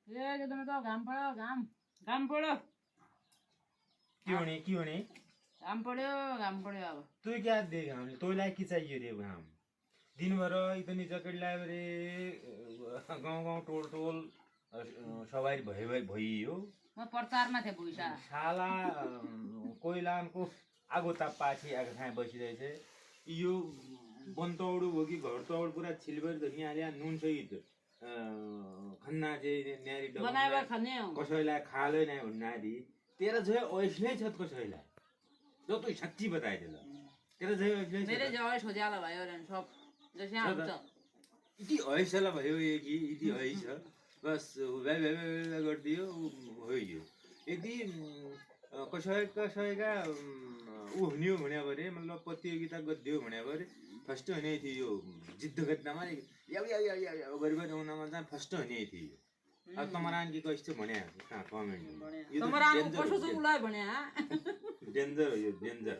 ए के त घाम पड्यो घाम पड्यो क्यों नहीं घाम पड्यो अब तू क्या देख हमले तँलाई के चाहियो रे घाम दिनभर इतनी जकेट लायो रे गाउँ टोल सवारी भइयो म प्रचारमा थिएँ भुइसा शाला कोइलानको आगो ताप्पाछि आगो खाए बसिरहेछ यो बन्तौडु हो कि घर तौड पुरा छिलबरी धनि हाल्या नुन सहित खन्ना चाहिँ न्यारी बनाएर खाने हो कसैलाई खालै नै भन्नादि तेरा जो ऐसले छ कसैलाई जो तू सच्ची बताए दिल तेरा जो ऐसले मेरे जवळ सोध्याला भयो रे सब जसे आउँछ इति ऐसला भयो यो कि इति ऐस बस वे गरिदियो होइयो यदि कसैका ऊ हुने हो भने भरे मतलब प्रतियोगिता गरिदियो भने भरे फर्स्ट हुने थियो यो जिद्द गर्दामा याउ गरिबन आउनमा चाहिँ फर्स्ट हुने थियो अब तमरान की कस्तो भने कहाँ कमेन्ट तमरान कसो छ उलाई भने डेन्जर हो यो डेन्जर